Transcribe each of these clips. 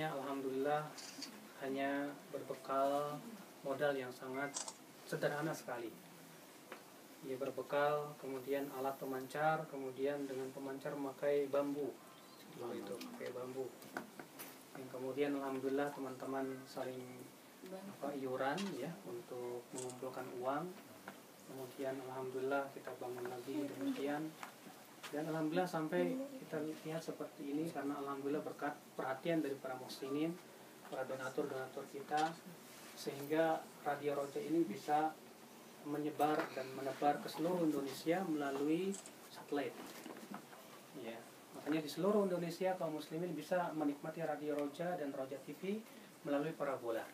awalnya alhamdulillah hanya berbekal modal yang sangat sederhana sekali. Ya, berbekal kemudian alat pemancar, kemudian dengan pemancar memakai bambu. Itu pakai bambu. Yang kemudian alhamdulillah teman-teman saling iuran ya untuk mengumpulkan uang. Kemudian alhamdulillah kita bangun lagi demikian. Dan alhamdulillah sampai kita lihat seperti ini karena alhamdulillah berkat perhatian dari para muslimin, para donatur-donatur kita, sehingga Radio Roja ini bisa menyebar dan menebar ke seluruh Indonesia melalui satelit. Ya, makanya di seluruh Indonesia kaum muslimin bisa menikmati Radio Roja dan Roja TV melalui parabola.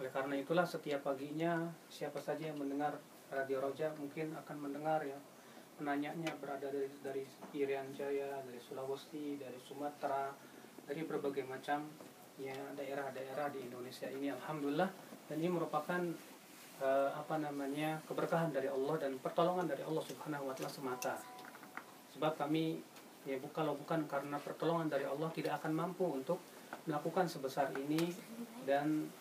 Oleh karena itulah setiap paginya siapa saja yang mendengar Radio Roja mungkin akan mendengar ya penanyanya berada dari Irian Jaya, dari Sulawesi, dari Sumatera, dari berbagai macam ya daerah-daerah di Indonesia ini alhamdulillah, dan ini merupakan keberkahan dari Allah dan pertolongan dari Allah Subhanahu wa taala semata. Sebab kami ya kalau bukan karena pertolongan dari Allah tidak akan mampu untuk melakukan sebesar ini dan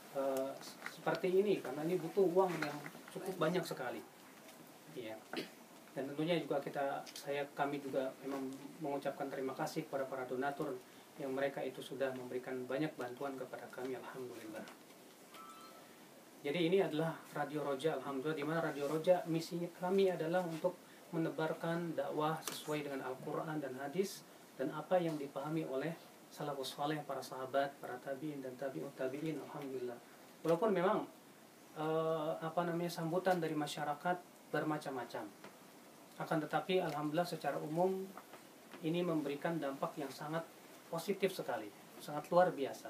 seperti ini, karena ini butuh uang yang cukup banyak sekali. Ya. Dan tentunya juga kami juga memang mengucapkan terima kasih kepada para donatur yang mereka itu sudah memberikan banyak bantuan kepada kami alhamdulillah. Jadi ini adalah Radio Roja alhamdulillah, di mana Radio Roja misinya kami adalah untuk menebarkan dakwah sesuai dengan Al-Qur'an dan hadis dan apa yang dipahami oleh salafus saleh, para sahabat, para tabi'in dan tabi'ut tabi'in alhamdulillah. Walaupun memang sambutan dari masyarakat bermacam-macam. Akan tetapi alhamdulillah secara umum ini memberikan dampak yang sangat positif sekali, sangat luar biasa.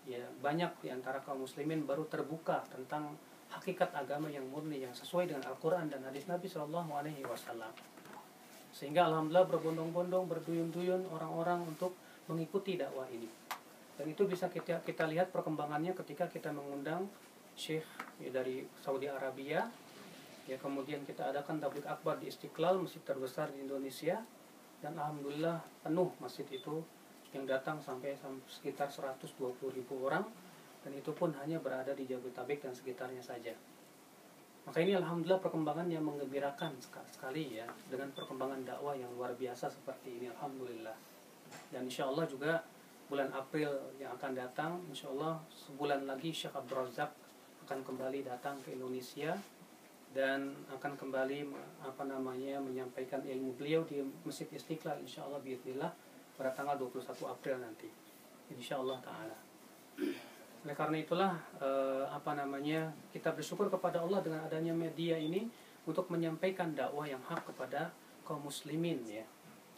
Ya, banyak di antara kaum muslimin baru terbuka tentang hakikat agama yang murni yang sesuai dengan Al-Qur'an dan hadis Nabi Shallallahu alaihi wasallam. Sehingga alhamdulillah berbondong-bondong, berduyun-duyun orang-orang untuk mengikuti dakwah ini. Dan itu bisa kita lihat perkembangannya ketika kita mengundang syekh ya, dari Saudi Arabia. Ya, kemudian kita adakan tabligh akbar di Istiqlal, masjid terbesar di Indonesia, dan alhamdulillah penuh masjid itu, yang datang sampai sekitar 120.000 orang, dan itu pun hanya berada di Jabodetabek dan sekitarnya saja. Maka ini alhamdulillah perkembangan yang menggembirakan sekali ya, dengan perkembangan dakwah yang luar biasa seperti ini alhamdulillah. Dan insya Allah juga bulan April yang akan datang, insya Allah sebulan lagi Syekh Abdul Razak akan kembali datang ke Indonesia dan akan kembali menyampaikan ilmu beliau di Masjid Istiqlal insyaallah biidznillah pada tanggal 21 April nanti insyaallah taala. Oleh karena itulah kita bersyukur kepada Allah dengan adanya media ini untuk menyampaikan dakwah yang hak kepada kaum muslimin ya.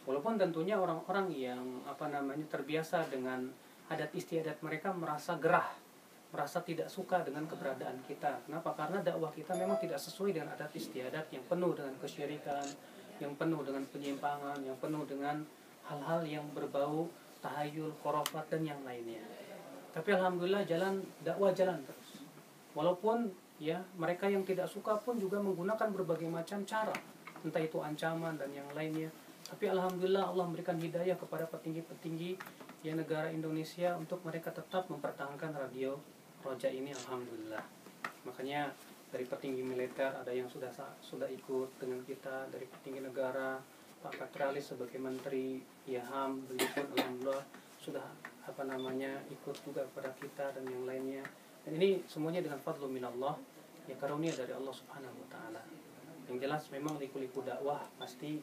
Walaupun tentunya orang-orang yang terbiasa dengan adat istiadat mereka merasa gerah, merasa tidak suka dengan keberadaan kita. Kenapa? Karena dakwah kita memang tidak sesuai dengan adat istiadat yang penuh dengan kesyirikan, yang penuh dengan penyimpangan, yang penuh dengan hal-hal yang berbau tahayul, khurafat dan yang lainnya. Tapi alhamdulillah dakwah jalan terus. Walaupun ya mereka yang tidak suka pun juga menggunakan berbagai macam cara, entah itu ancaman dan yang lainnya. Tapi alhamdulillah Allah memberikan hidayah kepada petinggi-petinggi ya negara Indonesia untuk mereka tetap mempertahankan Radio Roja ini alhamdulillah. Makanya dari petinggi militer ada yang sudah ikut dengan kita, dari petinggi negara Pak Patrialis sebagai Menteri HAM beliau pun alhamdulillah sudah ikut juga kepada kita dan yang lainnya. Dan ini semuanya dengan fadlu minallah ya, karunia dari Allah Subhanahu wa taala. Yang jelas memang liku-liku dakwah pasti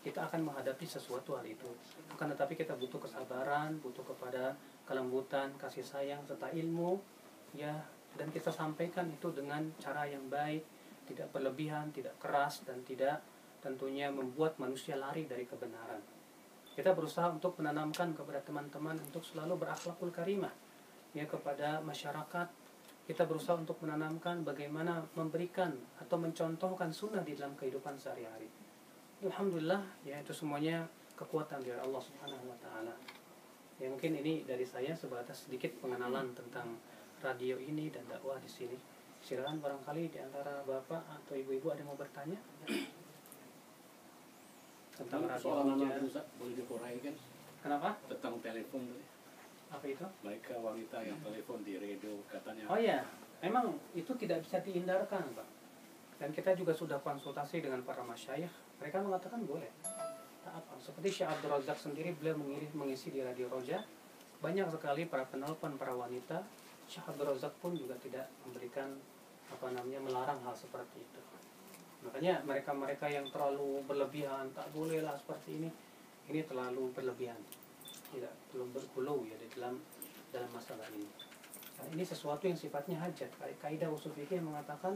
kita akan menghadapi sesuatu hal itu. Akan tetapi kita butuh kesabaran, butuh kepada kelembutan, kasih sayang serta ilmu ya, dan kita sampaikan itu dengan cara yang baik, tidak berlebihan, tidak keras, dan tidak tentunya membuat manusia lari dari kebenaran. Kita berusaha untuk menanamkan kepada teman-teman untuk selalu berakhlakul karimah ya kepada masyarakat. Kita berusaha untuk menanamkan bagaimana memberikan atau mencontohkan sunnah di dalam kehidupan sehari-hari. Alhamdulillah ya, itu semuanya kekuatan dari Allah Subhanahu wa taala. Ya mungkin ini dari saya sebatas sedikit pengenalan tentang radio ini dan dakwah di sini. Silakan barangkali di antara Bapak atau Ibu-ibu ada yang mau bertanya tentang radio Roja. Boleh dikuraikan? Kenapa? Tentang telepon. Apa itu? Mereka wanita yang telepon di radio katanya. Oh ya, memang itu tidak bisa dihindarkan, Pak. Dan kita juga sudah konsultasi dengan para masyayikh, mereka mengatakan boleh. Tak apa. Seperti Syekh Abdul Razak sendiri, beliau mengisi di Radio Roja, banyak sekali para penelpon para wanita. Syekh Abdul Razak pun juga tidak memberikan melarang hal seperti itu. Makanya mereka-mereka yang terlalu berlebihan, tak bolehlah seperti ini terlalu berlebihan. Tidak perlu bergulung ya di dalam masalah ini. Nah, ini sesuatu yang sifatnya hajat. Kaidah usul fikih mengatakan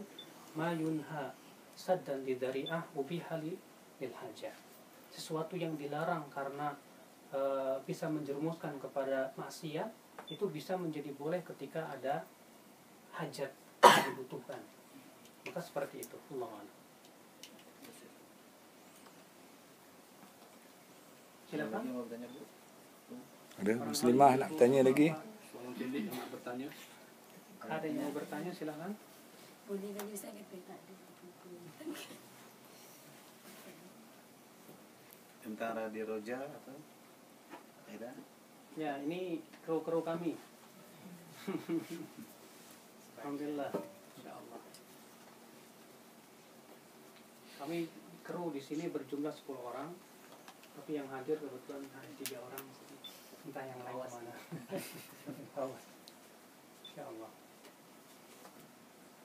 ma yunha saddan lidari'ah ubiha lil hajah. Sesuatu yang dilarang karena bisa menjerumuskan kepada maksiat itu bisa menjadi boleh ketika ada hajat yang dibutuhkan. Maka seperti itu. Allahu a'lam. Silakan. Ada muslimah nak tanya lagi? Seorang cilik yang nak bertanya. Ada yang mau bertanya silakan. Boleh kali Ustaz kata tentang Radio Roja atau ada? Ya, ini kru-kru kami. Alhamdulillah, insyaallah. Kami kru di sini berjumlah 10 orang, tapi yang hadir kebetulan hanya 3 orang. Entah yang lain kemana. Awas. Insyaallah.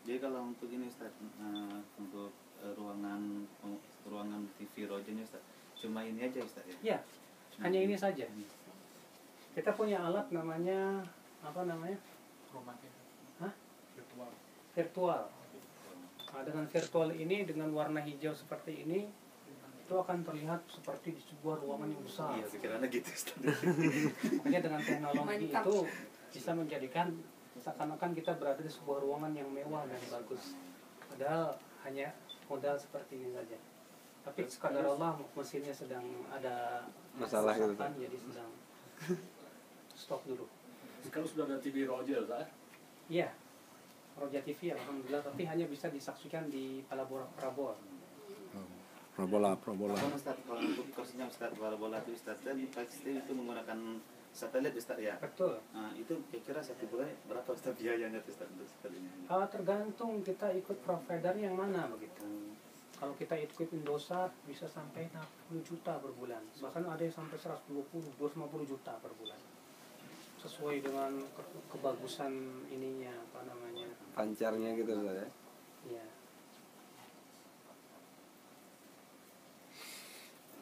Jadi kalau untuk ini Ustaz, untuk ruangan TV Rojanya Ustaz, cuma ini aja Ustaz ya? Ya, hanya ini saja. Kita punya alat namanya Hah? Virtual. Nah, dengan virtual ini dengan warna hijau seperti ini itu akan terlihat seperti di sebuah ruangan yang besar. Iya, pikirannya gitu Ustaz. Makanya dengan teknologi Mantap. itu bisa menjadikan seakan-akan kita berada di sebuah ruangan yang mewah dan bagus. Padahal hanya modal seperti ini saja. Tapi sekadar Allah mesinnya sedang ada Masalah gitu. kerusakan, jadi sedang stop dulu. Sekarang sudah ada TV Roger, Ustaz. Iya, Roja TV alhamdulillah, tapi hanya bisa disaksikan di parabola. Parabola. Apa Ustaz, kalau untuk kursinya Ustaz, parabola itu Ustaz, dan pasti itu menggunakan satelit Ustaz ya? Betul. Nah, itu kira-kira satu bulan berapa Ustaz biayanya Ustaz untuk satelitnya? Tergantung kita ikut provider yang mana begitu. Kalau kita ikut Indosat bisa sampai 60 juta per bulan. Bahkan ada yang sampai 120-250 juta per bulan. Sesuai dengan kebagusan ininya, Pancarnya gitu Ustaz ya. Iya.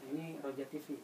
Ini Roja TV.